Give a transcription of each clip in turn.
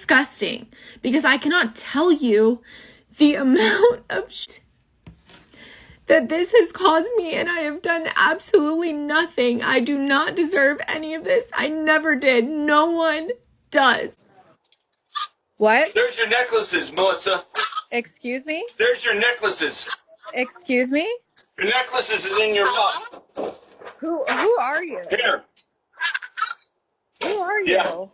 disgusting because I cannot tell you the amount of shit that this has caused me, and I have done absolutely nothing. I do not deserve any of this. I never did. No one does. What? There's your necklaces, Melissa. Excuse me? There's your necklaces. Excuse me? Your necklaces is in your mouth. Who are you? Here. Who are you? Yeah.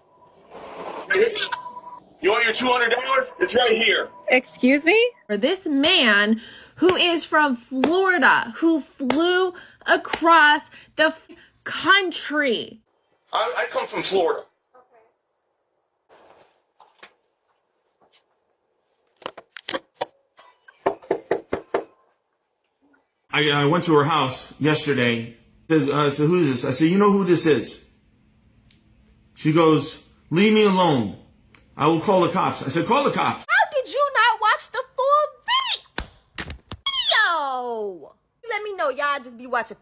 You want your $200? It's right here. Excuse me? For this man who is from Florida, who flew across the country. I come from Florida. I went to her house yesterday. I said, who is this? I said, you know who this is? She goes, leave me alone. I will call the cops. I said, call the cops. How did you not watch the full video? Let me know y'all just be watching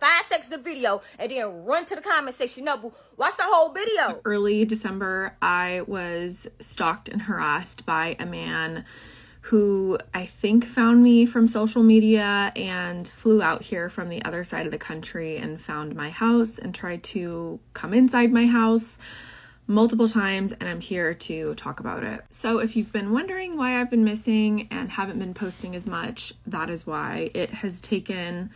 5 seconds of the video and then run to the comment section. No, boo, watch the whole video. Early December, I was stalked and harassed by a man who I think found me from social media and flew out here from the other side of the country and found my house and tried to come inside my house multiple times, and I'm here to talk about it. So if you've been wondering why I've been missing and haven't been posting as much, that is why. It has taken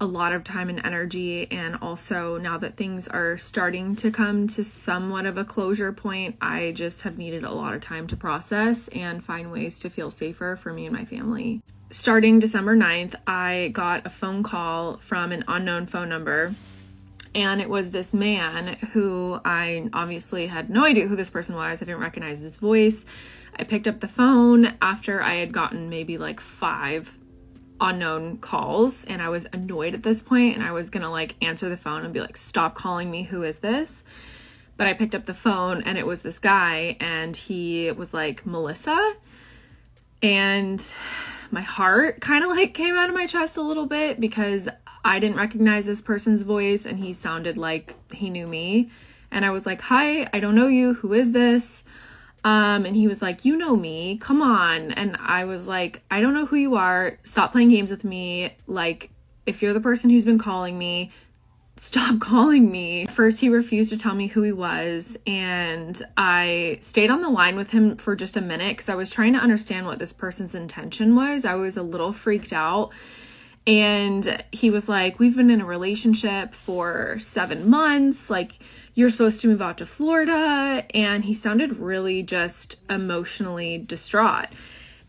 a lot of time and energy, and also now that things are starting to come to somewhat of a closure point, I just have needed a lot of time to process and find ways to feel safer for me and my family. Starting December 9th, I got a phone call from an unknown phone number, and it was this man who I obviously had no idea who this person was. I didn't recognize his voice. I picked up the phone after I had gotten maybe like 5 unknown calls, and I was annoyed at this point, and I was gonna like answer the phone and be like, stop calling me, who is this? But I picked up the phone and it was this guy, and he was like, Melissa, and my heart kind of like came out of my chest a little bit because I didn't recognize this person's voice and he sounded like he knew me, and I was like, hi, I don't know you, who is this? And he was like, you know me, come on. And I was like, I don't know who you are. Stop playing games with me. Like, if you're the person who's been calling me, stop calling me. First, he refused to tell me who he was. And I stayed on the line with him for just a minute because I was trying to understand what this person's intention was. I was a little freaked out. And he was like, we've been in a relationship for 7 months. Like, you're supposed to move out to Florida. And he sounded really just emotionally distraught.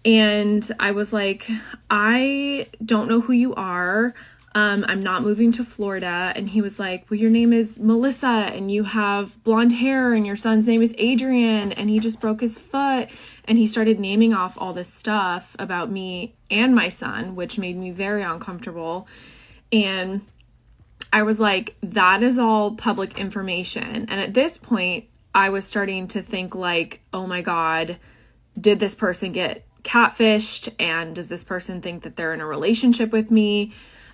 And I was like, I don't know who you are. I'm not moving to Florida. And he was like, well, your name is Melissa and you have blonde hair and your son's name is Adrian and he just broke his foot. And he started naming off all this stuff about me and my son, which made me very uncomfortable. And I was like, that is all public information. And at this point, I was starting to think like, oh my God, did this person get catfished? And does this person think that they're in a relationship with me?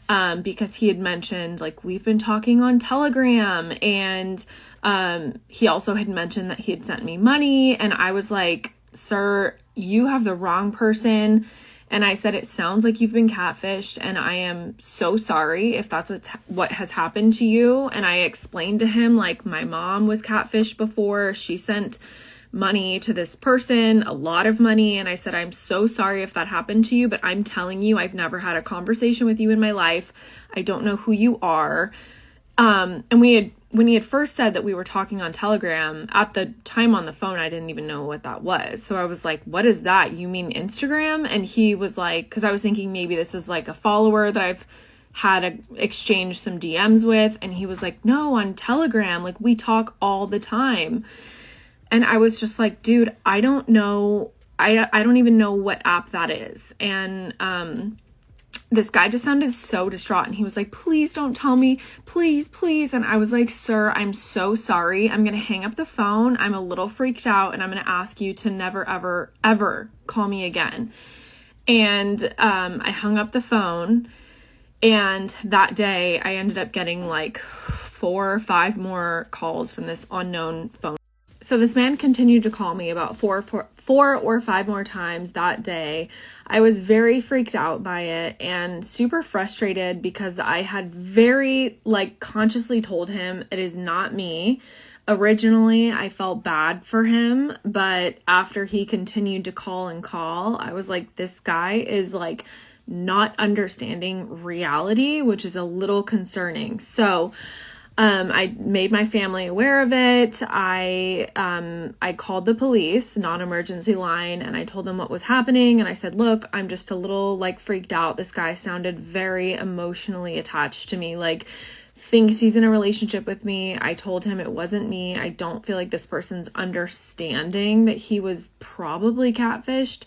Because he had mentioned like, we've been talking on Telegram, and he also had mentioned that he had sent me money. And I was like, sir, you have the wrong person. And I said, it sounds like you've been catfished, and I am so sorry if that's what has happened to you. And I explained to him, like, my mom was catfished before. She sent money to this person, a lot of money. And I said, I'm so sorry if that happened to you, but I'm telling you, I've never had a conversation with you in my life. I don't know who you are. And when he had first said that we were talking on Telegram, at the time on the phone, I didn't even know what that was. So I was like, what is that? You mean Instagram? And he was like, because I was thinking maybe this is like a follower that I've had exchanged some DMs with. And he was like, no, on Telegram, like we talk all the time. And I was just like, dude, I don't know. I don't even know what app that is. And this guy just sounded so distraught, and he was like, please don't tell me, please, please. And I was like, sir, I'm so sorry. I'm going to hang up the phone. I'm a little freaked out, and I'm going to ask you to never, ever, ever call me again. And I hung up the phone, and that day I ended up getting like 4 or 5 more calls from this unknown phone. So this man continued to call me about four or five more times that day. I was very freaked out by it and super frustrated because I had very consciously told him it is not me. Originally, I felt bad for him, but after he continued to call and call, I was like, this guy is not understanding reality, which is a little concerning. So I made my family aware of it. I called the police, non-emergency line, and I told them what was happening. And I said, look, I'm just a little freaked out. This guy sounded very emotionally attached to me, thinks he's in a relationship with me. I told him it wasn't me. I don't feel like this person's understanding that he was probably catfished,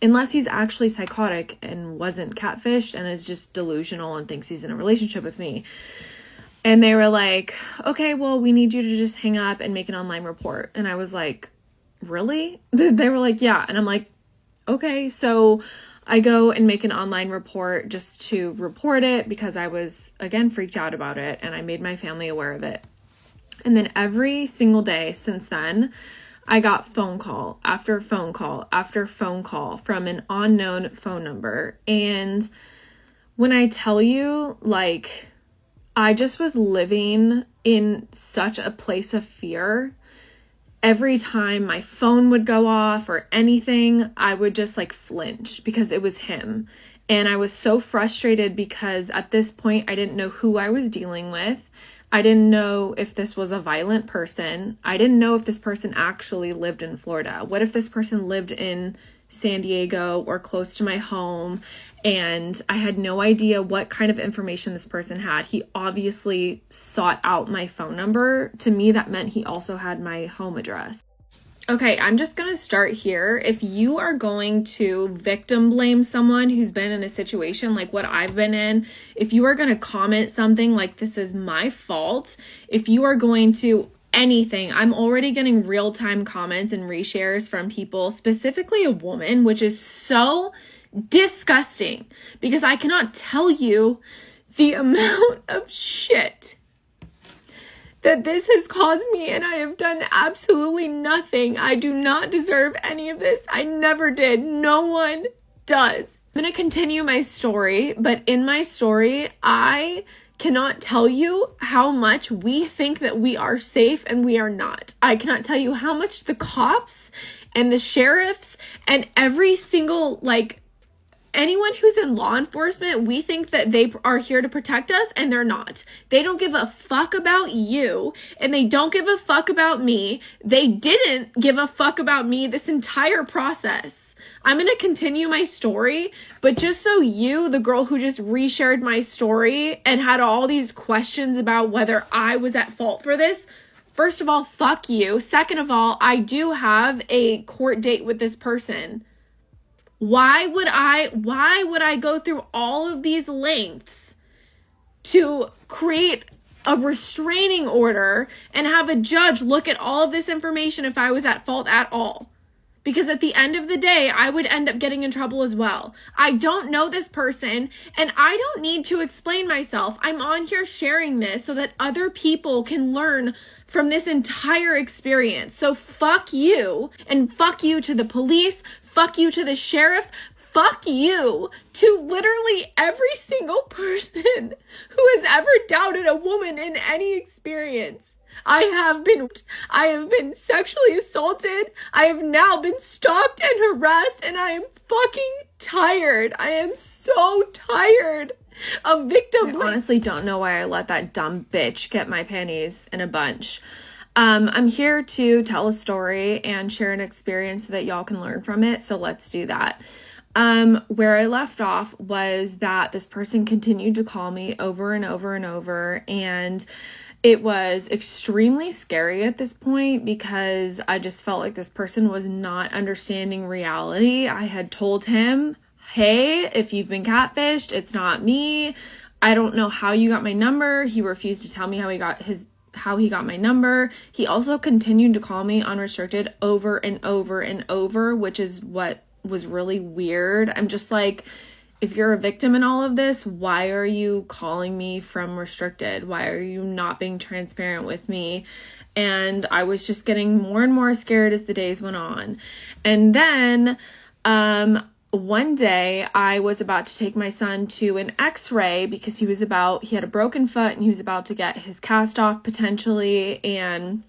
unless he's actually psychotic and wasn't catfished and is just delusional and thinks he's in a relationship with me. And they were like, okay, well, we need you to just hang up and make an online report. And I was like, really? They were like, yeah. And I'm like, okay. So I go and make an online report just to report it because I was, again, freaked out about it. And I made my family aware of it. And then every single day since then, I got phone call after phone call after phone call from an unknown phone number. And when I tell you, I just was living in such a place of fear. Every time my phone would go off or anything, I would just flinch because it was him. And I was so frustrated because at this point, I didn't know who I was dealing with. I didn't know if this was a violent person. I didn't know if this person actually lived in Florida. What if this person lived in San Diego or close to my home? And I had no idea what kind of information this person had. He obviously sought out my phone number. To me, that meant he also had my home address. Okay, I'm just going to start here. If you are going to victim blame someone who's been in a situation like what I've been in, if you are going to comment something like this is my fault, if you are going to anything, I'm already getting real-time comments and reshares from people, specifically a woman, which is so disgusting because I cannot tell you the amount of shit that this has caused me, and I have done absolutely nothing. I do not deserve any of this. I never did. No one does. I'm going to continue my story, but in my story, I cannot tell you how much we think that we are safe and we are not. I cannot tell you how much the cops and the sheriffs and every single anyone who's in law enforcement, we think that they are here to protect us, and they're not. They don't give a fuck about you, and they don't give a fuck about me. They didn't give a fuck about me this entire process. I'm going to continue my story, but just so you, the girl who just reshared my story and had all these questions about whether I was at fault for this, first of all, fuck you. Second of all, I do have a court date with this person. Why would I go through all of these lengths to create a restraining order and have a judge look at all of this information if I was at fault at all? Because at the end of the day, I would end up getting in trouble as well. I don't know this person, and I don't need to explain myself. I'm on here sharing this so that other people can learn from this entire experience. So fuck you, and fuck you to the police, fuck you to the sheriff, fuck you to literally every single person who has ever doubted a woman in any experience. I have been sexually assaulted. I have now been stalked and harassed, and I am fucking tired. I am so tired of victim blame. I honestly don't know why I let that dumb bitch get my panties in a bunch. I'm here to tell a story and share an experience so that y'all can learn from it. So let's do that. Where I left off was that this person continued to call me over and over and over, and it was extremely scary at this point because I just felt like this person was not understanding reality. I had told him, hey, if you've been catfished, it's not me. I don't know how you got my number. He refused to tell me how he got my number. He also continued to call me unrestricted over and over and over, which is what was really weird. I'm just like, if you're a victim in all of this, why are you calling me from restricted? Why are you not being transparent with me? And I was just getting more and more scared as the days went on. And then one day I was about to take my son to an x-ray because he had a broken foot and he was about to get his cast off potentially. And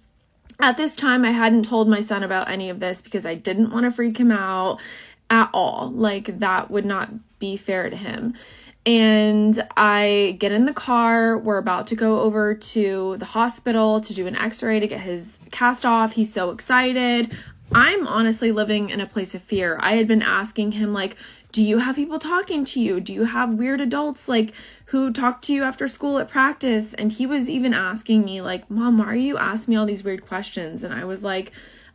at this time I hadn't told my son about any of this because I didn't want to freak him out at all. Like, that would not be fair to him. And I get in the car. We're about to go over to the hospital to do an x-ray to get his cast off. He's so excited. I'm honestly living in a place of fear. I had been asking him, like, do you have people talking to you? Do you have weird adults, like, who talk to you after school at practice? And he was even asking me, like, Mom, why are you asking me all these weird questions? And I was like,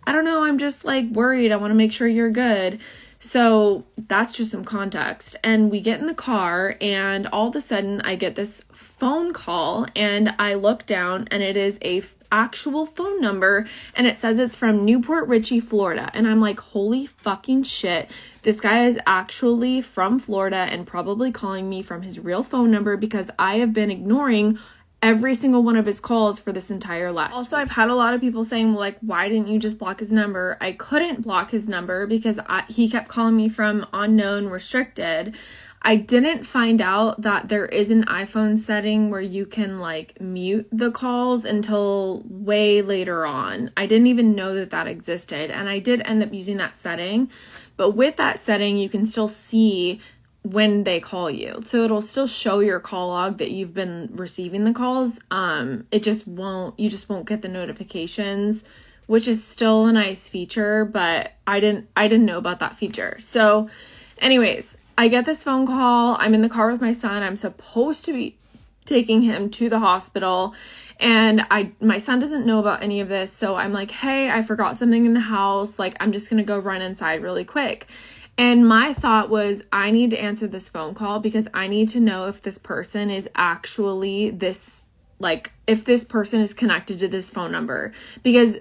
I don't know. I'm just, like, worried. I want to make sure you're good. So that's just some context. And we get in the car and all of a sudden I get this phone call and I look down and it is a actual phone number and it says it's from Newport Richey, Florida. And I'm like, holy fucking shit. This guy is actually from Florida and probably calling me from his real phone number because I have been ignoring every single one of his calls for this entire last week. I've had a lot of people saying, like, why didn't you just block his number? I couldn't block his number because he kept calling me from unknown restricted. I didn't find out that there is an iPhone setting where you can, like, mute the calls until way later on. I didn't even know that that existed, and I did end up using that setting. But with that setting, you can still see when they call you. So it'll still show your call log that you've been receiving the calls. You just won't get the notifications, which is still a nice feature, but I didn't know about that feature. So anyways, I get this phone call. I'm in the car with my son. I'm supposed to be taking him to the hospital. And my son doesn't know about any of this. So I'm like, hey, I forgot something in the house. Like, I'm just going to go run inside really quick. And my thought was, I need to answer this phone call because I need to know if this person is actually if this person is connected to this phone number. Because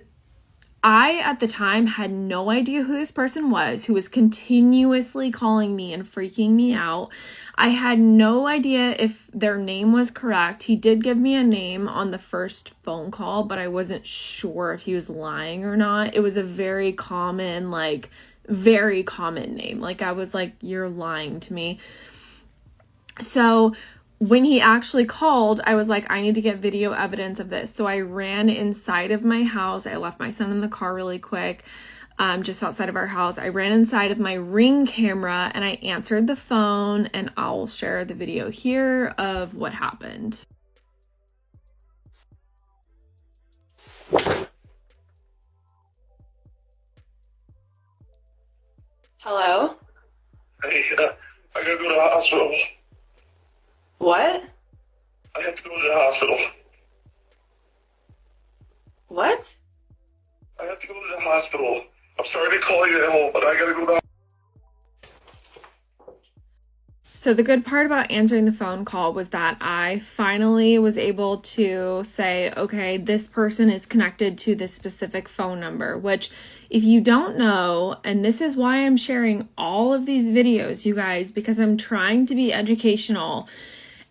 I, at the time, had no idea who this person was who was continuously calling me and freaking me out. I had no idea if their name was correct. He did give me a name on the first phone call, but I wasn't sure if he was lying or not. It was a very common name. Like, I was like, you're lying to me. So when he actually called, I was like, I need to get video evidence of this. So I ran inside of my house. I left my son in the car really quick, just outside of our house. I ran inside of my Ring camera and I answered the phone, and I'll share the video here of what happened. Hello? Hey, I gotta go to the hospital. What? I have to go to the hospital. What? I have to go to the hospital. I'm sorry to call you at home, but I gotta go to the So the good part about answering the phone call was that I finally was able to say, okay, this person is connected to this specific phone number, which, if you don't know, and this is why I'm sharing all of these videos, you guys, because I'm trying to be educational.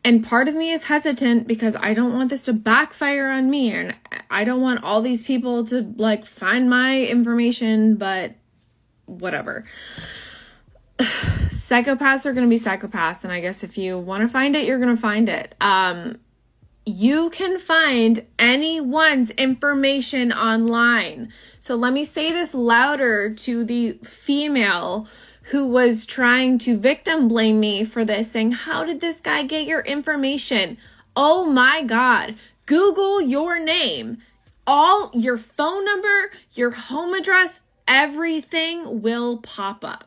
And part of me is hesitant because I don't want this to backfire on me, and I don't want all these people to, like, find my information, but whatever. Psychopaths are going to be psychopaths, and I guess if you want to find it, you're going to find it. You can find anyone's information online. So let me say this louder to the female who was trying to victim blame me for this, saying, how did this guy get your information? Oh my God. Google your name. All your phone number, your home address, everything will pop up.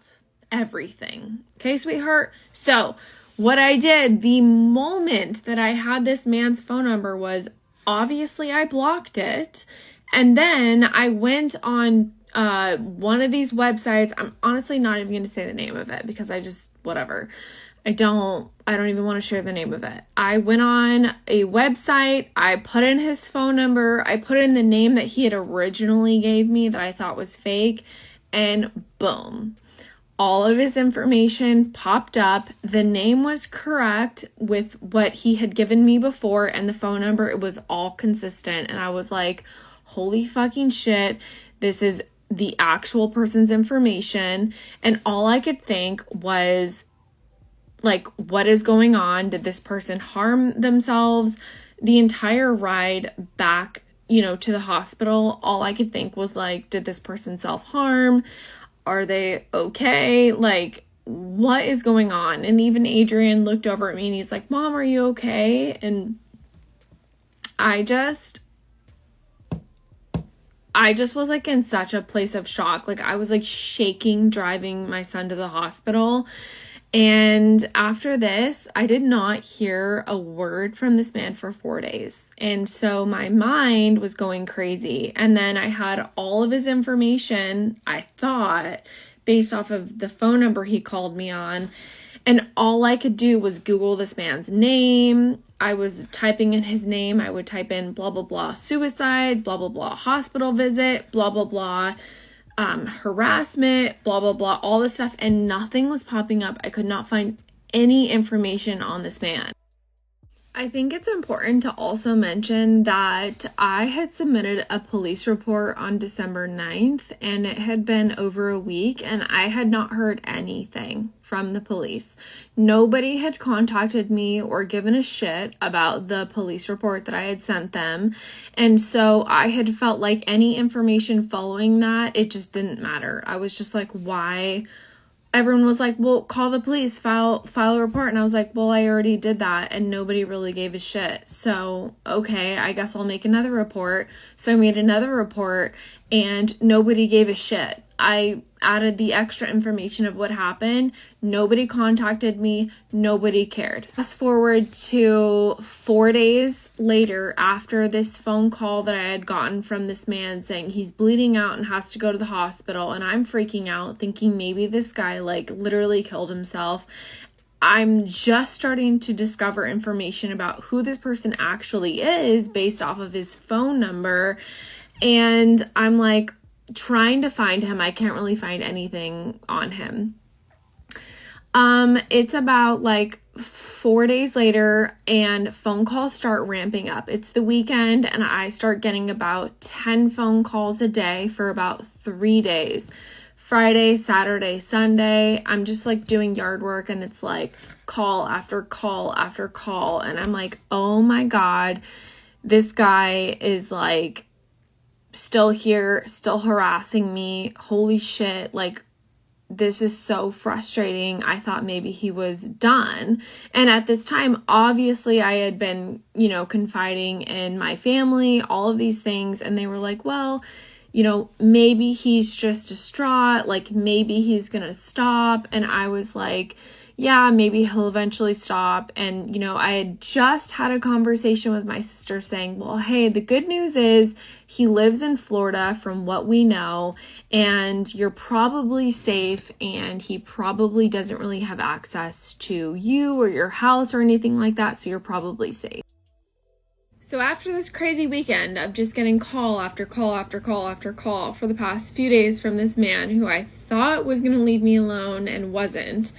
Everything. Okay, sweetheart? So what I did the moment that I had this man's phone number was, obviously I blocked it. And then I went on one of these websites. I'm honestly not even going to say the name of it because whatever. I don't even want to share the name of it. I went on a website. I put in his phone number. I put in the name that he had originally gave me that I thought was fake. And boom. All of his information popped up. The name was correct with what he had given me before, and the phone number, it was all consistent. And I was like, holy fucking shit, this is the actual person's information. And all I could think was, like, what is going on? Did this person harm themselves? The entire ride back, to the hospital, all I could think was, like, did this person self-harm? Are they okay? Like, what is going on? And even Adrian looked over at me and he's like, Mom, are you okay? And I just was, like, in such a place of shock. Like, I was, like, shaking driving my son to the hospital. And after this, I did not hear a word from this man for 4 days. And so my mind was going crazy. And then I had all of his information, I thought, based off of the phone number he called me on. And all I could do was Google this man's name. I was typing in his name. I would type in blah, blah, blah, suicide, blah, blah, blah, hospital visit, blah, blah, blah, harassment, blah, blah, blah, all this stuff. And nothing was popping up. I could not find any information on this man. I think it's important to also mention that I had submitted a police report on December 9th, and it had been over a week, and I had not heard anything from the police. Nobody had contacted me or given a shit about the police report that I had sent them. And so I had felt like any information following that, it just didn't matter. I was just like, why? Everyone was like, well, call the police, file a report. And I was like, well, I already did that. And nobody really gave a shit. So, okay, I guess I'll make another report. So I made another report and nobody gave a shit. I added the extra information of what happened. Nobody contacted me. Nobody cared. Fast forward to 4 days later after this phone call that I had gotten from this man saying he's bleeding out and has to go to the hospital. And I'm freaking out thinking maybe this guy like literally killed himself. I'm just starting to discover information about who this person actually is based off of his phone number. And I'm like, trying to find him. I can't really find anything on him. It's about like 4 days later and phone calls start ramping up. It's the weekend and I start getting about 10 phone calls a day for about 3 days. Friday, Saturday, Sunday, I'm just like doing yard work and it's like call after call after call. And I'm like, oh my God, this guy is like still here, still harassing me. Holy shit, like this is so frustrating. I thought maybe he was done. And at this time, obviously I had been, confiding in my family, all of these things. And they were like, well, maybe he's just distraught. Like maybe he's going to stop. And I was like, yeah, maybe he'll eventually stop. And, I had just had a conversation with my sister saying, well, hey, the good news is he lives in Florida from what we know, and you're probably safe, and he probably doesn't really have access to you or your house or anything like that, so you're probably safe. So after this crazy weekend of just getting call after call after call after call for the past few days from this man who I thought was going to leave me alone and wasn't,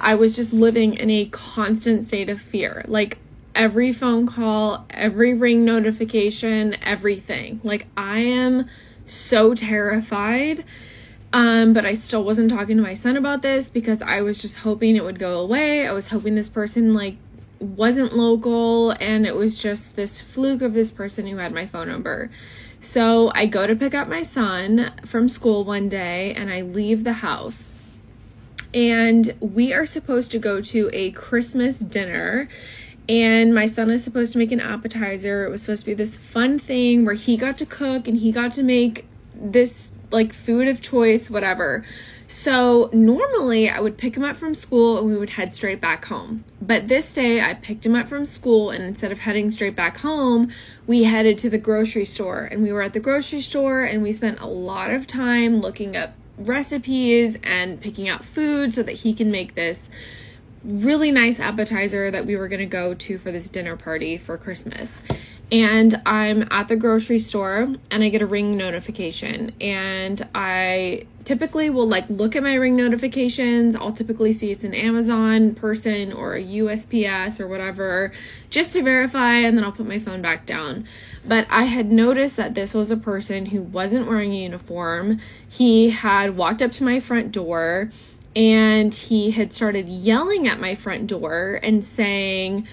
I was just living in a constant state of fear. Like every phone call, every ring notification, everything. Like I am so terrified. But I still wasn't talking to my son about this because I was just hoping it would go away. I was hoping this person wasn't local and it was just this fluke of this person who had my phone number. So I go to pick up my son from school one day and I leave the house. And we are supposed to go to a Christmas dinner, and my son is supposed to make an appetizer. It was supposed to be this fun thing where he got to cook and he got to make this food of choice, whatever. So normally I would pick him up from school and we would head straight back home. But this day I picked him up from school, and instead of heading straight back home, we headed to the grocery store. And we were at the grocery store and we spent a lot of time looking up recipes and picking out food so that he can make this really nice appetizer that we were going to go to for this dinner party for Christmas. and I'm at the grocery store and I get a ring notification, and I typically will like look at my ring notifications. I'll typically see it's an Amazon person or a USPS or whatever, just to verify, and then I'll put my phone back down. But I had noticed that this was a person who wasn't wearing a uniform. He had walked up to my front door and he had started yelling at my front door and saying,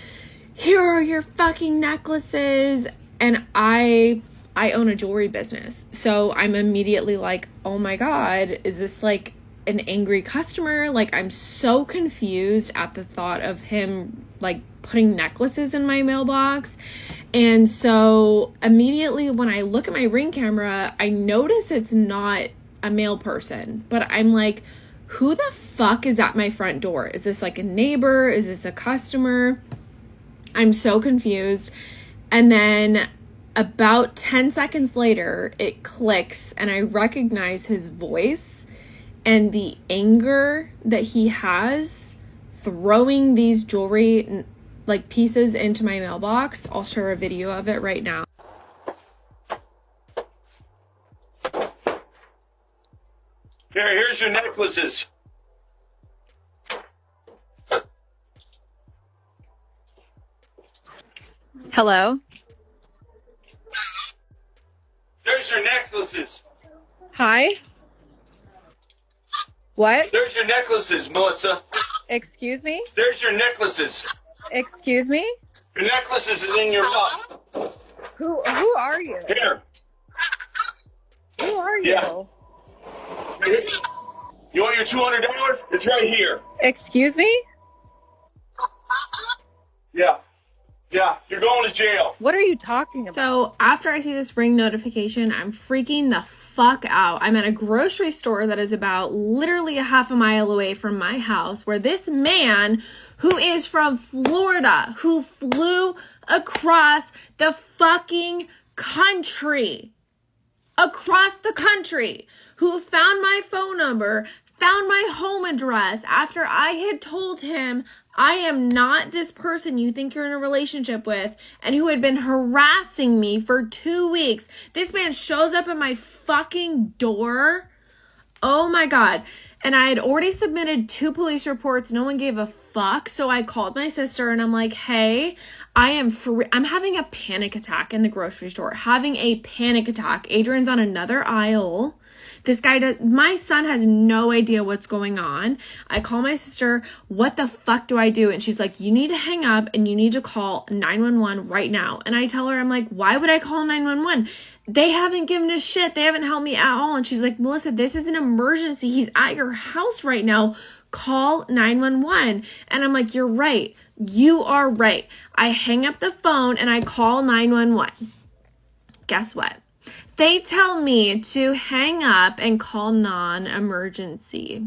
"Here are your fucking necklaces." And I own a jewelry business, so I'm immediately like, oh my god, is this like an angry customer? Like, I'm so confused at the thought of him like putting necklaces in my mailbox. And so immediately when I look at my ring camera, I notice it's not a male person, but I'm like, who the fuck is at my front door? Is this like a neighbor? Is this a customer? I'm so confused. And then about 10 seconds later, it clicks and I recognize his voice and the anger that he has throwing these jewelry like pieces into my mailbox. I'll share a video of it right now. Here's your necklaces. Hello? There's your necklaces. Hi? What? There's your necklaces, Melissa. Excuse me? There's your necklaces. Excuse me? Your necklaces is in your mouth. Who are you? Here. Who are you? Yeah. You want your $200? It's right here. Excuse me? Yeah. Yeah, you're going to jail. What are you talking about? So after I see this ring notification, I'm freaking the fuck out. I'm at a grocery store that is about literally a half a mile away from my house, where this man who is from Florida, who flew across the fucking country, who found my phone number, found my home address after I had told him I am not this person you think you're in a relationship with, and who had been harassing me for 2 weeks. This man shows up at my fucking door. Oh my god. And I had already submitted 2 police reports. No one gave a fuck. So I called my sister and I'm like, hey, I'm having a panic attack in the grocery store. Having a panic attack. Adrian's on another aisle. My son has no idea what's going on. I call my sister, what the fuck do I do? And she's like, you need to hang up and you need to call 911 right now. And I tell her, I'm like, why would I call 911? They haven't given a shit. They haven't helped me at all. And she's like, Melissa, this is an emergency. He's at your house right now. Call 911. And I'm like, you're right. You are right. I hang up the phone and I call 911. Guess what? They tell me to hang up and call non-emergency.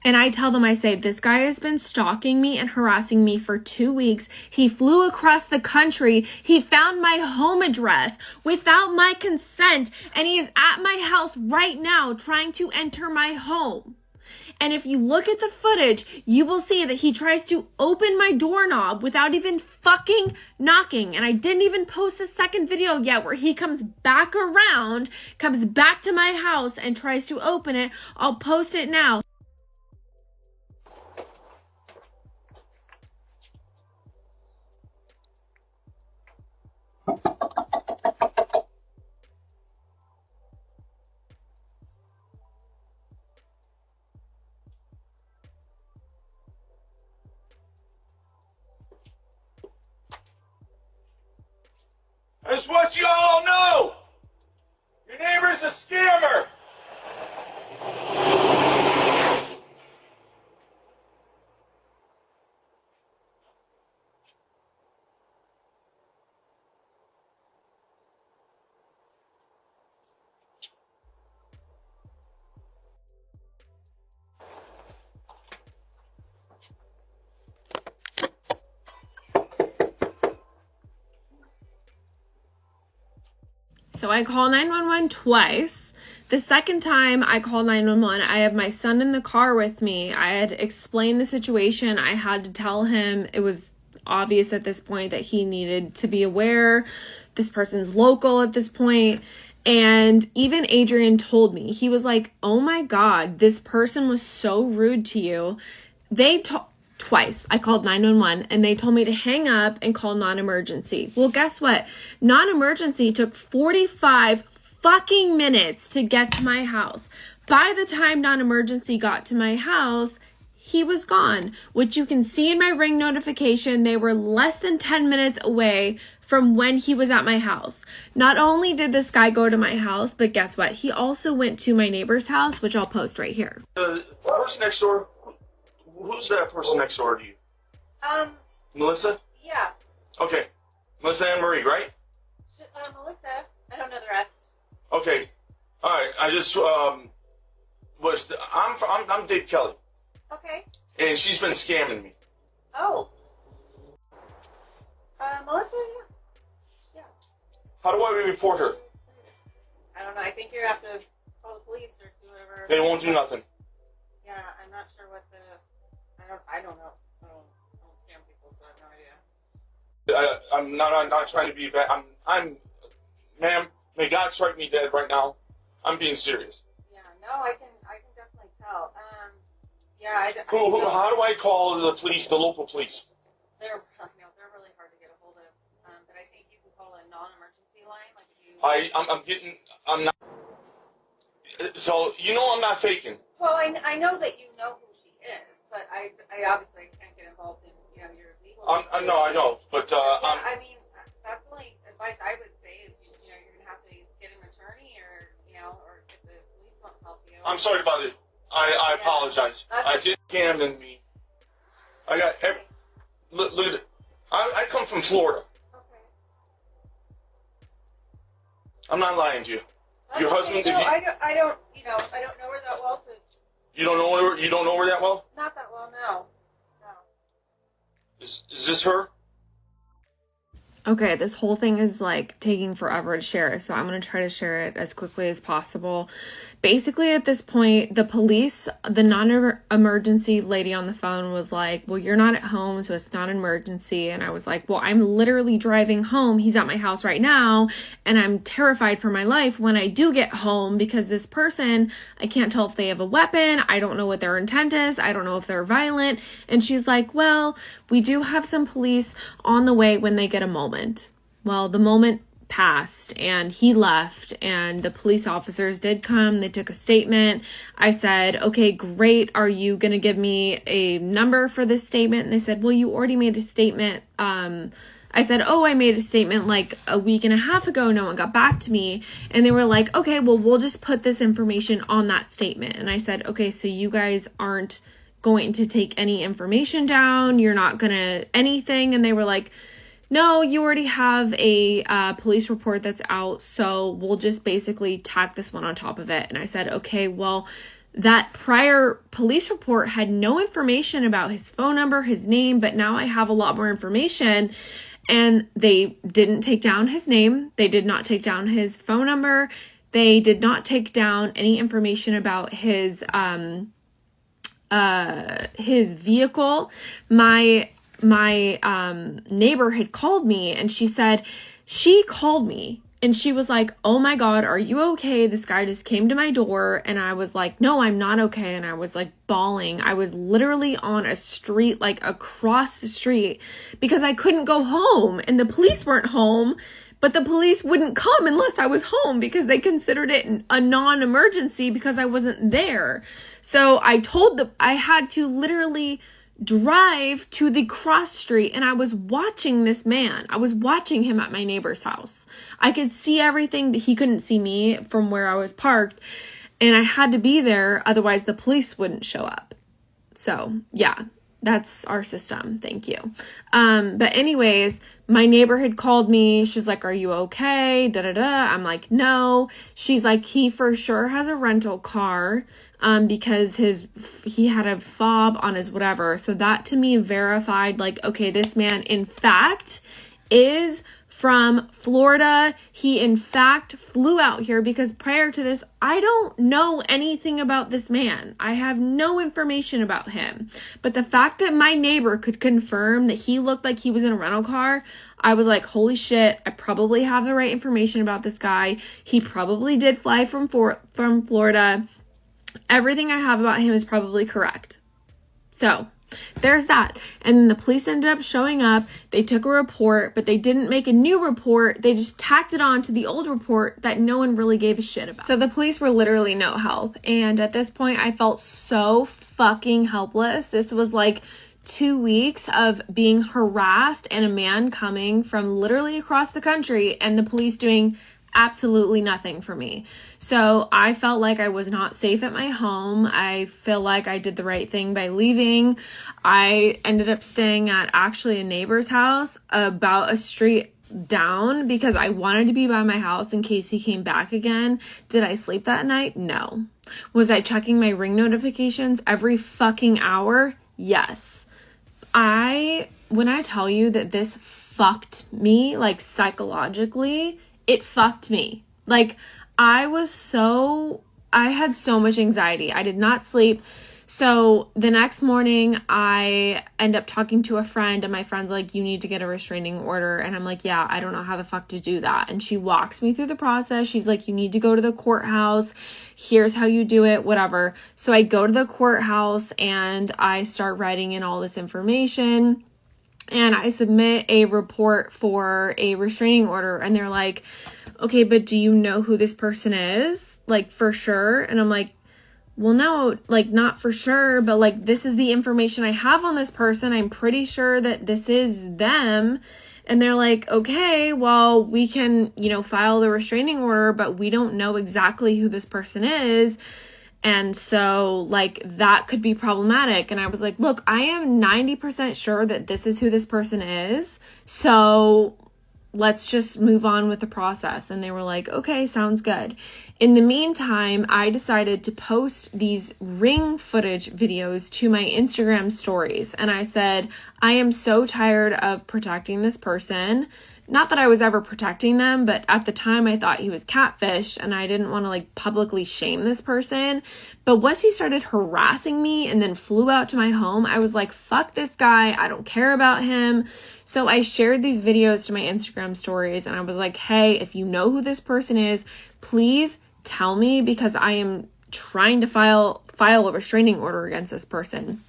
And I tell them, I say, this guy has been stalking me and harassing me for 2 weeks. He flew across the country. He found my home address without my consent. And he is at my house right now trying to enter my home. And if you look at the footage, you will see that he tries to open my doorknob without even fucking knocking. And I didn't even post the second video yet where he comes back around, comes back to my house and tries to open it. I'll post it now. I just want you all to know, your neighbor's a scammer. So I call 911 twice. The second time I called 911, I have my son in the car with me. I had explained the situation. I had to tell him it was obvious at this point that he needed to be aware. This person's local at this point. And even Adrian told me, he was like, oh my God, this person was so rude to you. Twice I called 911 and they told me to hang up and call non-emergency. Well, guess what? Non-emergency took 45 fucking minutes to get to my house. By the time non-emergency got to my house, he was gone, which you can see in my ring notification. They were less than 10 minutes away from when he was at my house. Not only did this guy go to my house, but guess what? He also went to my neighbor's house, which I'll post right here. The person next door, who's that person next door to you? Melissa? Yeah. Okay. Melissa Ann Marie, right? Melissa. I don't know the rest. Okay. All right. I just I'm Dave Kelly. Okay. And she's been scamming me. Oh. Melissa, yeah. How do I report her? I don't know. I think you have to call the police or do whatever. They won't do nothing. Yeah, I'm not sure what the. I don't know. I don't scam people, so I have no idea. I'm not trying to be bad. Ma'am, may God strike me dead right now. I'm being serious. Yeah, no, I can definitely tell. Yeah, How do I call the police, the local police? They're really hard to get a hold of. But I think you can call a non-emergency line, like if you. I'm not. So you know I'm not faking. Well, I know that you know who she is, but I obviously can't get involved in your legal. I know, but I mean, that's the only advice I would say is you're gonna have to get an attorney or if the police won't help you. I'm sorry about it. I apologize. I did scam in me. I got look at it. I come from Florida. Okay. I'm not lying to you. Your husband. No, I don't know her that well. You don't know her that well? Not that well, no. Is this her? Okay, this whole thing is like taking forever to share, so I'm going to try to share it as quickly as possible. Basically, at this point, the police, the non-emergency lady on the phone was like, well, you're not at home, so it's not an emergency. And I was like, well, I'm literally driving home. He's at my house right now, and I'm terrified for my life when I do get home because this person, I can't tell if they have a weapon. I don't know what their intent is. I don't know if they're violent. And she's like, well, we do have some police on the way when they get a moment. Well, the moment passed and he left and the police officers did come. They took a statement. I said, okay, great. Are you going to give me a number for this statement? And they said, well, you already made a statement. I said, oh, I made a statement like a week and a half ago. No one got back to me. And they were like, okay, well, we'll just put this information on that statement. And I said, okay, so you guys aren't going to take any information down. You're not going to anything. And they were like, no, you already have a police report that's out, so we'll just basically tack this one on top of it. And I said, okay, well, that prior police report had no information about his phone number, his name, but now I have a lot more information. And they didn't take down his name. They did not take down his phone number. They did not take down any information about his vehicle. My neighbor had called me and she called me and she was like, oh my God, are you okay? This guy just came to my door. And I was like, no, I'm not okay. And I was like bawling. I was literally on a street, like across the street because I couldn't go home and the police weren't home, but the police wouldn't come unless I was home because they considered it a non-emergency because I wasn't there. So I had to literally drive to the cross street and I was watching this man. I was watching him at my neighbor's house. I could see everything, but he couldn't see me from where I was parked. And I had to be there, otherwise the police wouldn't show up. So yeah, that's our system. Thank you. But anyways, my neighbor had called me. She's like, are you okay? I'm like, no. She's like, he for sure has a rental car. Because he had a fob on his whatever. So that to me verified like, okay, this man in fact is from Florida. He in fact flew out here because prior to this, I don't know anything about this man. I have no information about him. But the fact that my neighbor could confirm that he looked like he was in a rental car, I was like, holy shit, I probably have the right information about this guy. He probably did fly from Florida. Everything I have about him is probably correct. So there's that. And the police ended up showing up. They took a report, but they didn't make a new report. They just tacked it on to the old report that no one really gave a shit about. So the police were literally no help. And at this point, I felt so fucking helpless. This was like 2 weeks of being harassed and a man coming from literally across the country and the police doing absolutely nothing for me. So I felt like I was not safe at my home. I feel like I did the right thing by leaving. I ended up staying at actually a neighbor's house about a street down because I wanted to be by my house in case he came back again. Did I sleep that night? No. Was I checking my Ring notifications every fucking hour? Yes. When I tell you that this fucked me, like psychologically, it fucked me. Like I had so much anxiety. I did not sleep. So the next morning I end up talking to a friend and my friend's like, you need to get a restraining order. And I'm like, yeah, I don't know how the fuck to do that. And she walks me through the process. She's like, you need to go to the courthouse. Here's how you do it, whatever. So I go to the courthouse and I start writing in all this information. And I submit a report for a restraining order. And they're like, okay, but do you know who this person is? Like, for sure? And I'm like, well, no, like, not for sure. But, like, this is the information I have on this person. I'm pretty sure that this is them. And they're like, okay, well, we can, file the restraining order, but we don't know exactly who this person is. And so, like, that could be problematic. And I was like, look, I am 90% sure that this is who this person is. So let's just move on with the process. And they were like, okay, sounds good. In the meantime, I decided to post these Ring footage videos to my Instagram stories. And I said, I am so tired of protecting this person. Not that I was ever protecting them, but at the time I thought he was catfish and I didn't want to like publicly shame this person. But once he started harassing me and then flew out to my home, I was like, fuck this guy. I don't care about him. So I shared these videos to my Instagram stories and I was like, hey, if you know who this person is, please tell me because I am trying to file a restraining order against this person.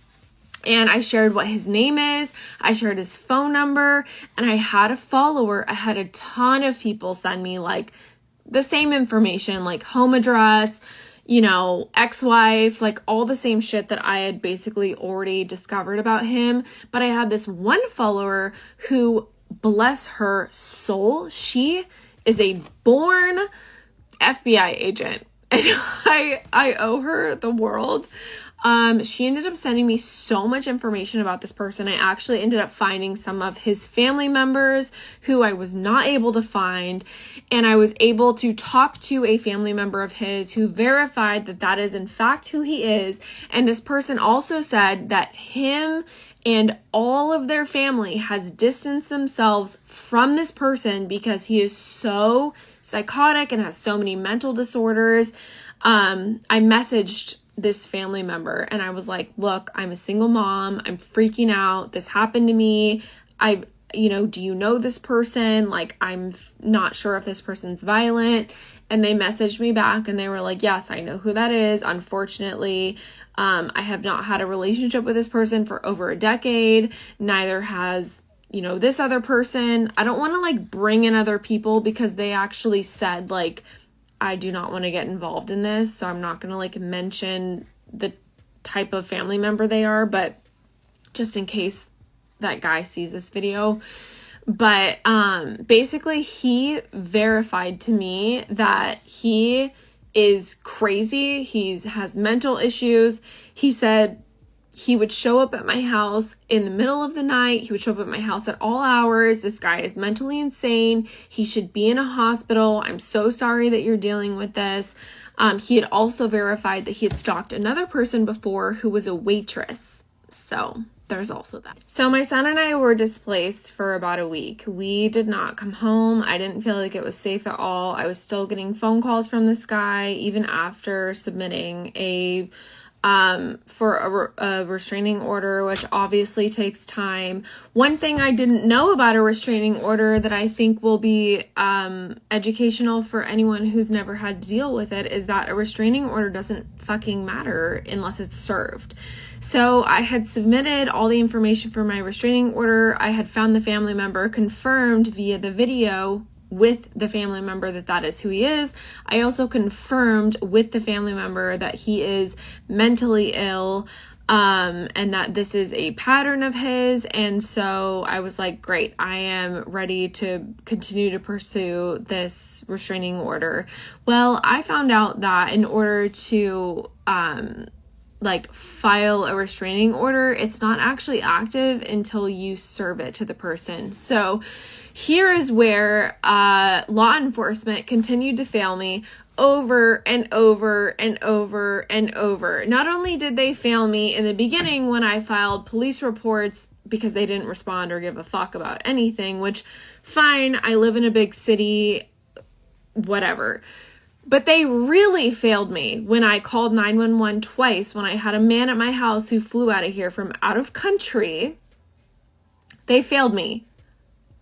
And I shared what his name is, I shared his phone number, and I had a follower. I had a ton of people send me like the same information, like home address, ex-wife, like all the same shit that I had basically already discovered about him. But I had this one follower who, bless her soul, she is a born FBI agent. And I owe her the world. She ended up sending me so much information about this person. I actually ended up finding some of his family members who I was not able to find. And I was able to talk to a family member of his who verified that that is in fact who he is. And this person also said that him and all of their family has distanced themselves from this person because he is so psychotic and has so many mental disorders. I messaged this family member and I was like, look, I'm a single mom. I'm freaking out. This happened to me. Do you know this person? Like, I'm not sure if this person's violent. And they messaged me back and they were like, yes, I know who that is. Unfortunately, I have not had a relationship with this person for over a decade. Neither has, this other person. I don't want to like bring in other people because they actually said like, I do not want to get involved in this. So I'm not going to like mention the type of family member they are, but just in case that guy sees this video. But basically he verified to me that he is crazy. He has mental issues. He said he would show up at my house in the middle of the night. He would show up at my house at all hours. This guy is mentally insane. He should be in a hospital. I'm so sorry that you're dealing with this. He had also verified that he had stalked another person before who was a waitress. So there's also that. So my son and I were displaced for about a week. We did not come home. I didn't feel like it was safe at all. I was still getting phone calls from this guy even after submitting for a restraining order, which obviously takes time. One thing I didn't know about a restraining order that I think will be educational for anyone who's never had to deal with it is that a restraining order doesn't fucking matter unless it's served. So I had submitted all the information for my restraining order. I had found the family member, confirmed via the video with the family member that is who he is. I also confirmed with the family member that he is mentally ill, and that this is a pattern of his. And so I was like, great, I am ready to continue to pursue this restraining order. Well, I found out that in order to file a restraining order, it's not actually active until you serve it to the person. So here is where law enforcement continued to fail me over and over and over and over. Not only did they fail me in the beginning when I filed police reports because they didn't respond or give a fuck about anything, which fine, I live in a big city, whatever. But they really failed me when I called 911 twice, when I had a man at my house who flew out of here from out of country. They failed me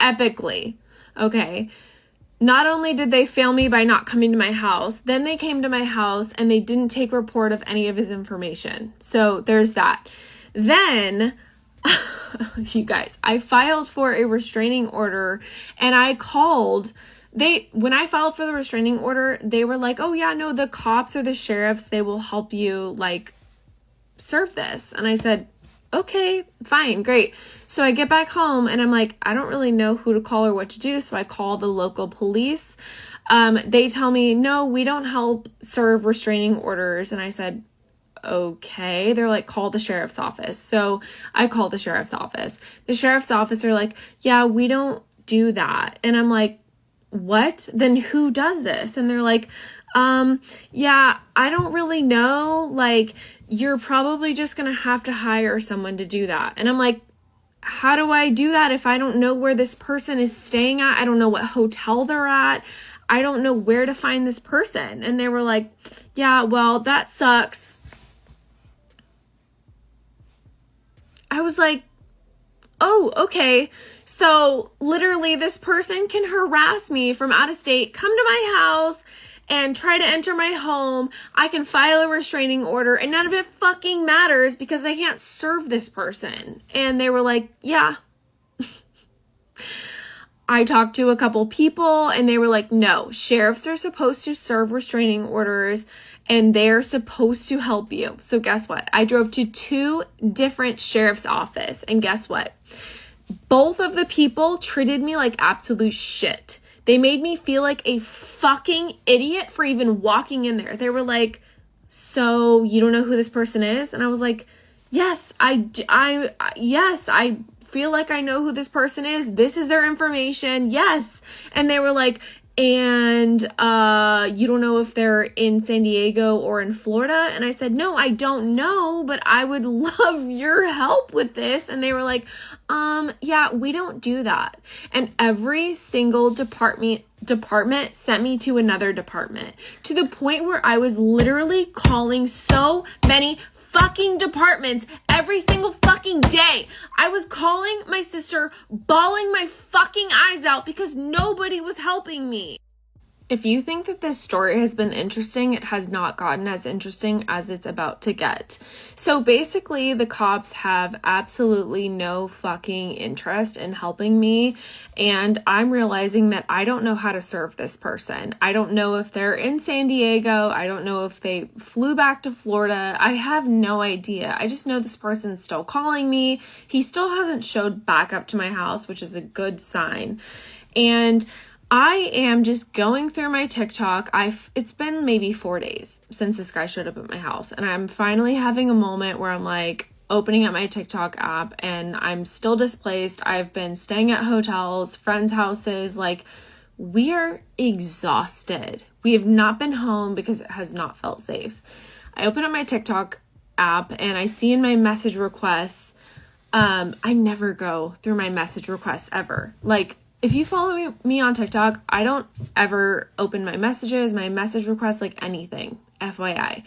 epically. Okay. Not only did they fail me by not coming to my house, then they came to my house and they didn't take report of any of his information. So there's that. Then, you guys, I filed for a restraining order and I called. When I filed for the restraining order, they were like, oh yeah, no, the cops or the sheriffs, they will help you serve this. And I said, okay, fine, great. So I get back home and I'm like, I don't really know who to call or what to do. So I call the local police. They tell me, no, we don't help serve restraining orders. And I said, okay. They're like, call the sheriff's office. So I call the sheriff's office. The sheriff's office are like, yeah, we don't do that. And I'm like, what? Then who does this? And they're like, yeah, I don't really know. You're probably just going to have to hire someone to do that. And I'm like, how do I do that if I don't know where this person is staying at? I don't know what hotel they're at. I don't know where to find this person. And they were like, yeah, well, that sucks. I was like, oh, okay. So literally this person can harass me from out of state, come to my house and try to enter my home. I can file a restraining order and none of it fucking matters because I can't serve this person. And they were like, yeah. I talked to a couple people and they were like, no, sheriffs are supposed to serve restraining orders and they're supposed to help you. So guess what? I drove to 2 different sheriff's offices and guess what? Both of the people treated me like absolute shit. They made me feel like a fucking idiot for even walking in there. They were like, so you don't know who this person is? And I was like, yes, I feel like I know who this person is. This is their information. Yes. And they were like, and you don't know if they're in San Diego or in Florida? And I said, no, I don't know, but I would love your help with this. And they were like, yeah, we don't do that. And every single department sent me to another department, to the point where I was literally calling so many fucking departments every single fucking day. I was calling my sister, bawling my fucking eyes out because nobody was helping me. If you think that this story has been interesting, it has not gotten as interesting as it's about to get. So basically, the cops have absolutely no fucking interest in helping me, and I'm realizing that I don't know how to serve this person. I don't know if they're in San Diego. I don't know if they flew back to Florida. I have no idea. I just know this person's still calling me. He still hasn't showed back up to my house, which is a good sign. And I am just going through my TikTok. It's been maybe 4 days since this guy showed up at my house, and I'm finally having a moment where I'm like opening up my TikTok app and I'm still displaced. I've been staying at hotels, friends' houses. We are exhausted. We have not been home because it has not felt safe. I open up my TikTok app and I see in my message requests, I never go through my message requests ever. Like, if you follow me on TikTok, I don't ever open my messages, my message requests, like anything, FYI.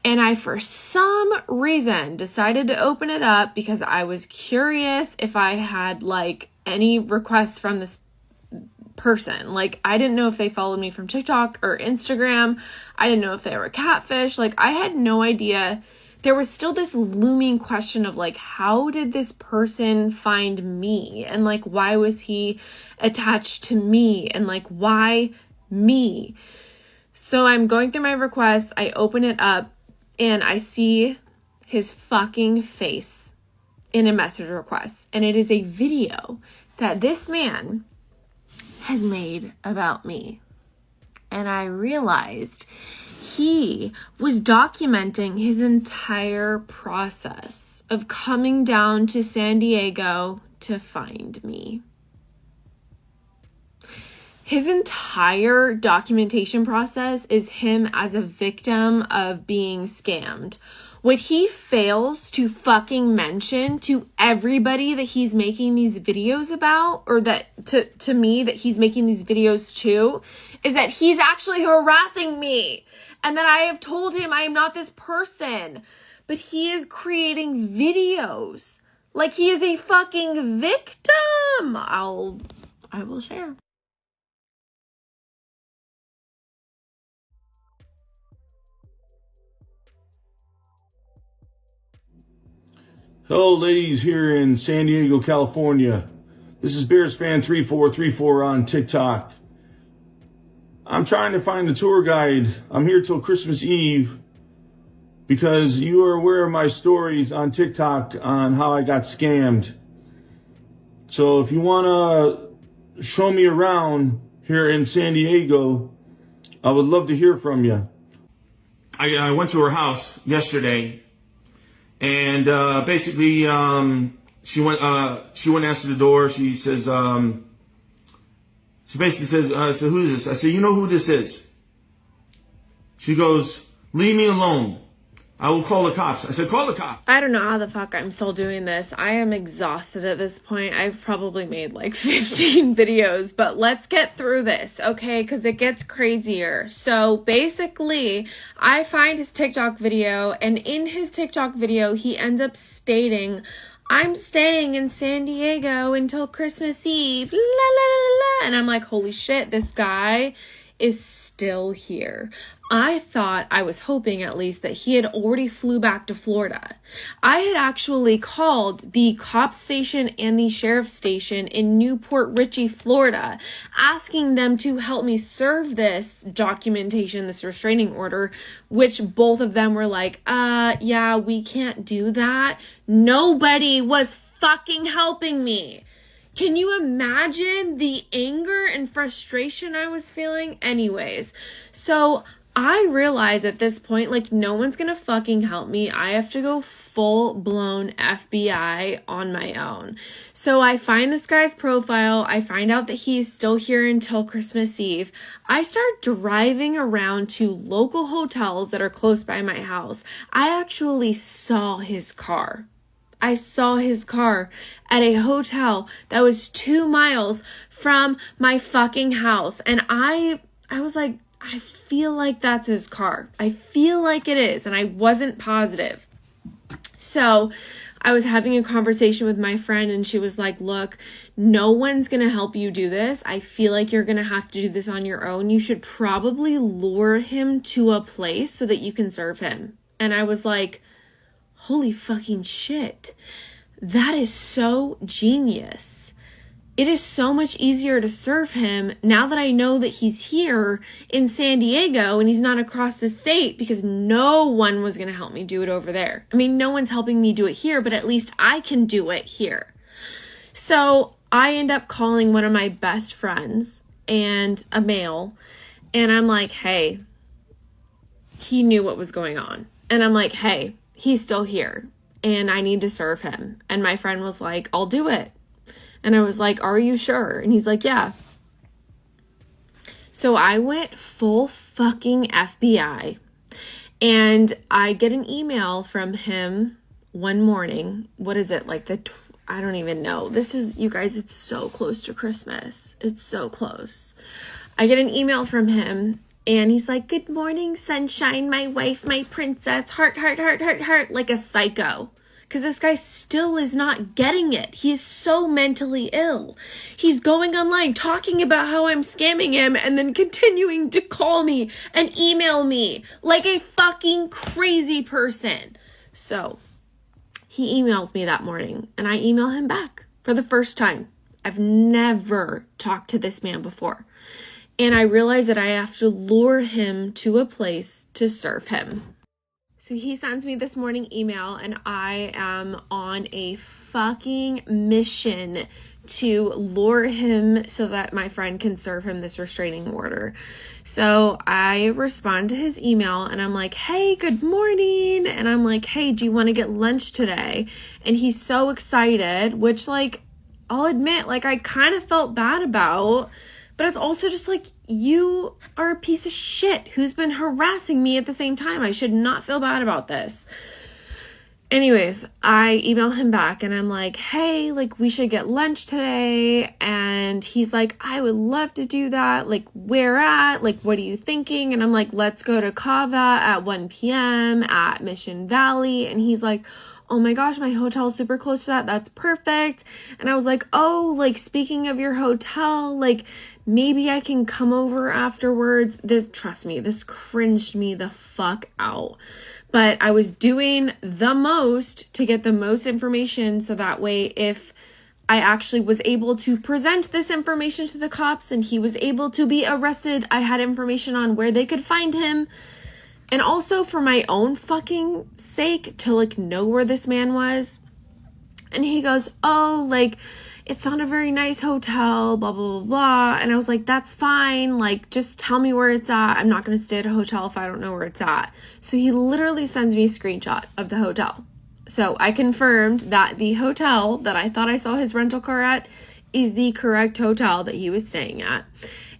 And I, for some reason, decided to open it up because I was curious if I had, like, any requests from this person. Like, I didn't know if they followed me from TikTok or Instagram. I didn't know if they were catfish. Like, I had no idea. There was still this looming question of, like, how did this person find me? And, like, why was he attached to me? And, like, why me? So I'm going through my requests. I open it up and I see his fucking face in a message request. And it is a video that this man has made about me. And I realized he was documenting his entire process of coming down to San Diego to find me. His entire documentation process is him as a victim of being scammed. What he fails to fucking mention to everybody that he's making these videos about, or that to me that he's making these videos to, is that he's actually harassing me. And that I have told him I am not this person. But he is creating videos like he is a fucking victim. I will share. Hello, ladies, here in San Diego, California. This is Bears Fan 3434 on TikTok. I'm trying to find the tour guide. I'm here till Christmas Eve because you are aware of my stories on TikTok on how I got scammed. So if you want to show me around here in San Diego, I would love to hear from you. I went to her house yesterday. And basically, she went and answered the door. She says, she basically says, so who is this? I said, you know who this is? She goes, leave me alone. I will call the cops. I said, call the cops. I don't know how the fuck I'm still doing this. I am exhausted at this point. I've probably made like 15 videos, but let's get through this, okay? Because it gets crazier. So basically, I find his TikTok video, and in his TikTok video, he ends up stating, I'm staying in San Diego until Christmas Eve, la la la la. And I'm like, holy shit, this guy is still here. I was hoping at least that he had already flew back to Florida. I had actually called the cop station and the sheriff's station in Newport Richey, Florida, asking them to help me serve this documentation, this restraining order, which both of them were like, yeah, we can't do that. Nobody was fucking helping me. Can you imagine the anger and frustration I was feeling? Anyways, so I realize at this point, like, no one's gonna fucking help me. I have to go full-blown FBI on my own. So I find this guy's profile. I find out that he's still here until Christmas Eve. I start driving around to local hotels that are close by my house. I actually saw his car. I saw his car at a hotel that was 2 miles from my fucking house. And I was like, I feel like that's his car. I feel like it is. And I wasn't positive. So I was having a conversation with my friend and she was like, look, no one's going to help you do this. I feel like you're going to have to do this on your own. You should probably lure him to a place so that you can serve him. And I was like, holy fucking shit. That is so genius. It is so much easier to serve him now that I know that he's here in San Diego and he's not across the state, because no one was going to help me do it over there. I mean, no one's helping me do it here, but at least I can do it here. So I end up calling one of my best friends and a male, and I'm like, hey, he knew what was going on. And I'm like, hey, he's still here and I need to serve him. And my friend was like, I'll do it. And I was like, are you sure? And he's like, yeah. So I went full fucking FBI, and I get an email from him one morning, what is it, like I don't even know. This is, you guys, it's so close to Christmas. It's so close. I get an email from him and he's like, "Good morning, sunshine, my wife, my princess, heart, heart, heart, heart, heart," like a psycho. Because this guy still is not getting it. He's so mentally ill. He's going online talking about how I'm scamming him and then continuing to call me and email me like a fucking crazy person. So he emails me that morning and I email him back for the first time. I've never talked to this man before. And I realize that I have to lure him to a place to serve him. So he sends me this morning email and I am on a fucking mission to lure him so that my friend can serve him this restraining order. So I respond to his email and I'm like, "Hey, good morning." And I'm like, "Hey, do you want to get lunch today?" And he's so excited, which, like, I'll admit, like, I kind of felt bad about. But it's also just like, you are a piece of shit who's been harassing me at the same time. I should not feel bad about this. Anyways, I email him back and I'm like, "Hey, like, we should get lunch today." And he's like, "I would love to do that. Like, where at? Like, what are you thinking?" And I'm like, "Let's go to Kava at 1 p.m. at Mission Valley." And he's like, "Oh my gosh, my hotel's super close to that. That's perfect." And I was like, "Oh, like, speaking of your hotel, like, maybe I can come over afterwards." Trust me, this cringed me the fuck out. But I was doing the most to get the most information so that way if I actually was able to present this information to the cops and he was able to be arrested, I had information on where they could find him. And also for my own fucking sake to, like, know where this man was. And he goes, "Oh, like, it's not a very nice hotel, blah, blah, blah, blah." And I was like, "That's fine. Like, just tell me where it's at. I'm not going to stay at a hotel if I don't know where it's at." So he literally sends me a screenshot of the hotel. So I confirmed that the hotel that I thought I saw his rental car at is the correct hotel that he was staying at.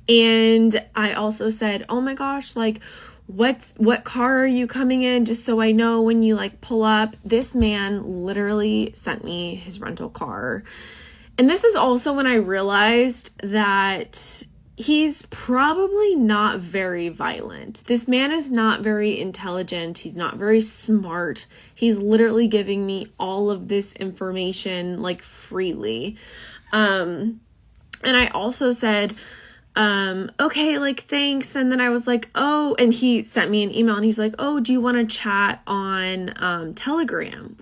And I also said, "Oh my gosh, like, what car are you coming in, just so I know when you, like, pull up." This man literally sent me his rental car. And this is also when I realized that he's probably not very violent. This man is not very intelligent. He's not very smart. He's literally giving me all of this information, like, freely. And I also said, "Okay, like, thanks." And then I was like, "Oh," and he sent me an email and he's like, "Oh, do you want to chat on Telegram?"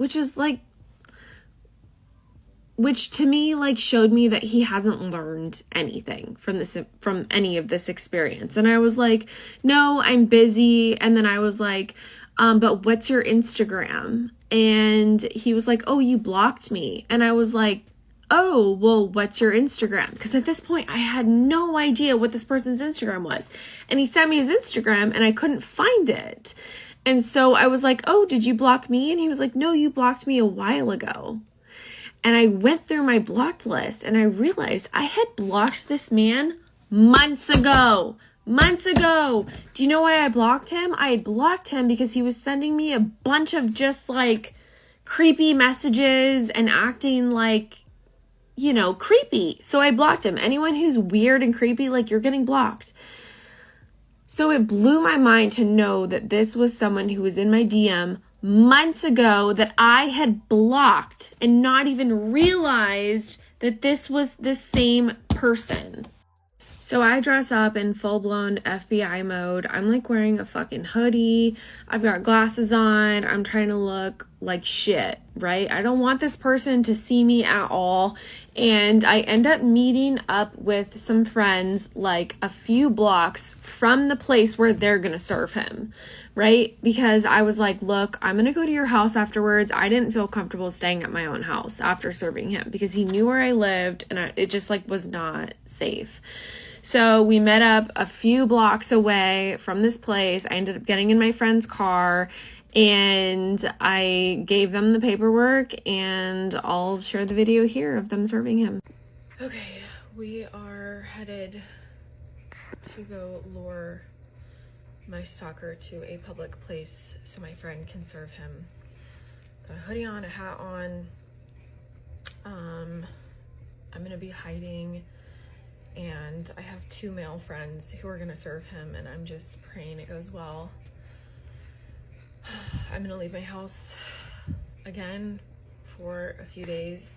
Which to me, like, showed me that he hasn't learned anything from any of this experience. And I was like, "No, I'm busy." And then I was like, "But what's your Instagram?" And he was like, "Oh, you blocked me." And I was like, "Oh, well, what's your Instagram?" Because at this point, I had no idea what this person's Instagram was. And he sent me his Instagram and I couldn't find it. And so I was like, "Oh, did you block me?" And he was like, "No, you blocked me a while ago." And I went through my blocked list and I realized I had blocked this man months ago. Months ago. Do you know why I blocked him? I had blocked him because he was sending me a bunch of just, like, creepy messages and acting like, you know, creepy. So I blocked him. Anyone who's weird and creepy, like, you're getting blocked. So it blew my mind to know that this was someone who was in my DM months ago that I had blocked and not even realized that this was the same person. So I dress up in full-blown FBI mode. I'm, like, wearing a fucking hoodie. I've got glasses on. I'm trying to look like shit, right? I don't want this person to see me at all. And I end up meeting up with some friends, like, a few blocks from the place where they're gonna serve him, right? Because I was like, "Look, I'm gonna go to your house afterwards." I didn't feel comfortable staying at my own house after serving him because he knew where I lived and it just, like, was not safe. So we met up a few blocks away from this place. I ended up getting in my friend's car and I gave them the paperwork, and I'll share the video here of them serving him. Okay, we are headed to go lure my stalker to a public place so my friend can serve him. Got a hoodie on, a hat on. I'm gonna be hiding, and I have 2 male friends who are gonna serve him, and I'm just praying it goes well. I'm gonna leave my house again for a few days,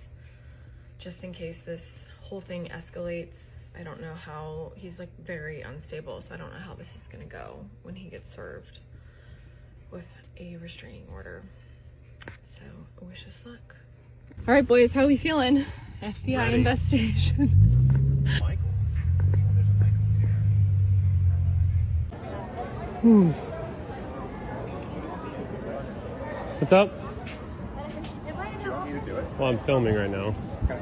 just in case this whole thing escalates. I don't know how, he's like very unstable, so I don't know how this is gonna go when he gets served with a restraining order. So wish us luck. All right, boys, how we feeling? FBI Ready. investigation. What's up? Do you want me to do it? Well, I'm filming right now. Okay.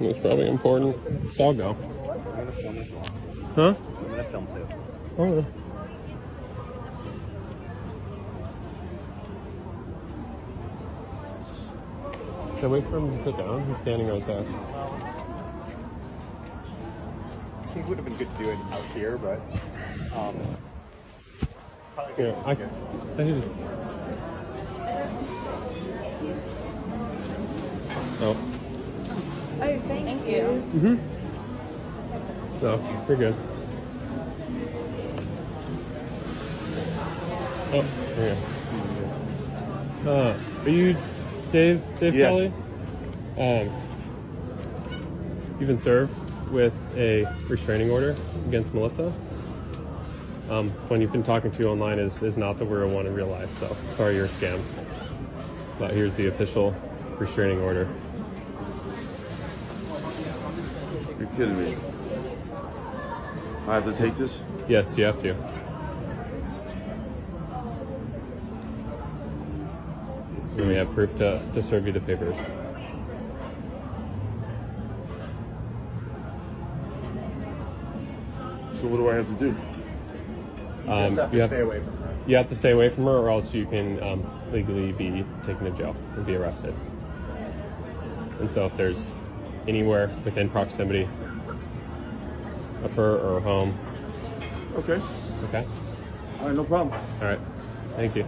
It's probably important. So I'll go. I'm gonna film as well. Huh? I'm gonna film too. Oh. Can I wait for him to sit down? He's standing right there. I think it would have been good to do it out here, but probably Yeah, I can. Oh. Oh, thank you. Mm-hmm. No, you're good. Oh, there you go. Are you Dave Yeah. Kelly? You've been served with a restraining order against Melissa. When you've been talking to online is not the real one in real life, so sorry you're a scam. But here's the official restraining order. You're kidding me. I have to take this? Yes, you have to. And we have proof to serve you the papers. So what do I have to do? you just have to you stay away from her. You have to stay away from her, or else you can legally be taken to jail and be arrested. And so if there's anywhere within proximity of her or her home. Okay. Okay? All right, no problem. All right. Thank you.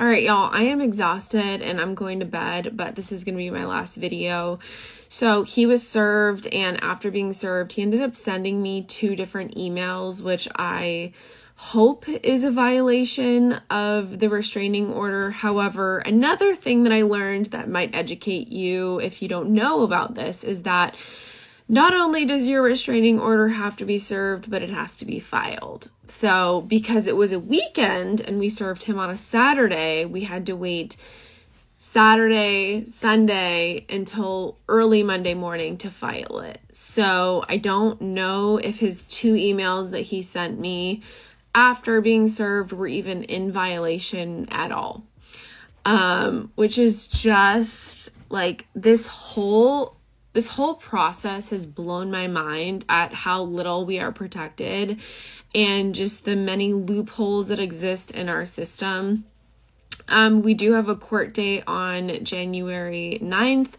All right, y'all, I am exhausted and I'm going to bed, but this is going to be my last video. So he was served, and after being served, he ended up sending me 2 different emails, which I hope is a violation of the restraining order. However, another thing that I learned that might educate you if you don't know about this is that not only does your restraining order have to be served, but it has to be filed. So because it was a weekend and we served him on a Saturday, we had to wait Saturday, Sunday until early Monday morning to file it. So I don't know if his 2 emails that he sent me after being served were even in violation at all. Which is just like this whole process has blown my mind at how little we are protected and just the many loopholes that exist in our system. We do have a court date on January 9th,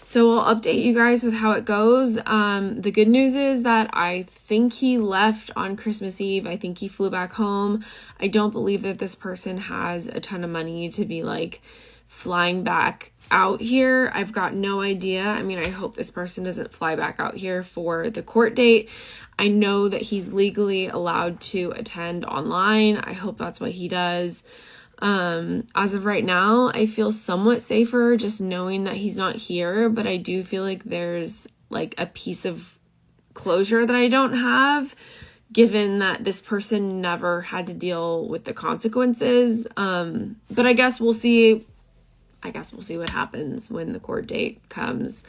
so I'll update you guys with how it goes. The good news is that I think he left on Christmas Eve. I think he flew back home. I don't believe that this person has a ton of money to be like flying back out here. I've got no idea. I mean, I hope this person doesn't fly back out here for the court date. I know that he's legally allowed to attend online. I hope that's what he does. As of right now, I feel somewhat safer just knowing that he's not here, but I do feel like there's like a piece of closure that I don't have, given that this person never had to deal with the consequences. But I guess we'll see. What happens when the court date comes.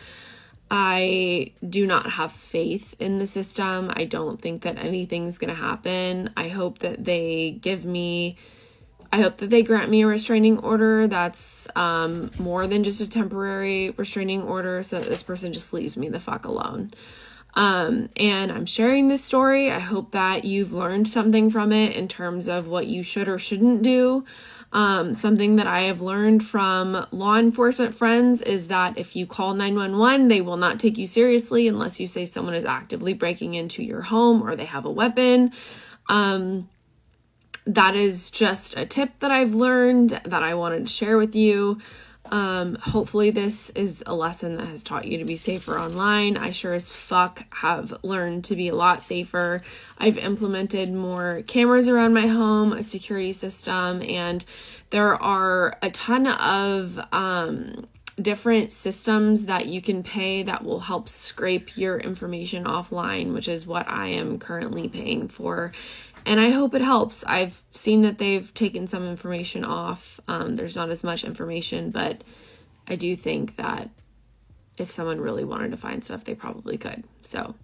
I do not have faith in the system. I don't think that anything's going to happen. I hope that they grant me a restraining order that's more than just a temporary restraining order, so that this person just leaves me the fuck alone. And I'm sharing this story. I hope that you've learned something from it in terms of what you should or shouldn't do. Something that I have learned from law enforcement friends is that if you call 911, they will not take you seriously unless you say someone is actively breaking into your home or they have a weapon. that is just a tip that I've learned that I wanted to share with you. Hopefully this is a lesson that has taught you to be safer online. I sure as fuck have learned to be a lot safer. I've implemented more cameras around my home, a security system, and there are a ton of different systems that you can pay that will help scrape your information offline, which is what I am currently paying for. And I hope it helps. I've seen that they've taken some information off. There's not as much information, but I do think that if someone really wanted to find stuff, they probably could. So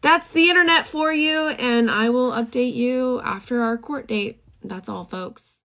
that's the internet for you, and I will update you after our court date. That's all, folks.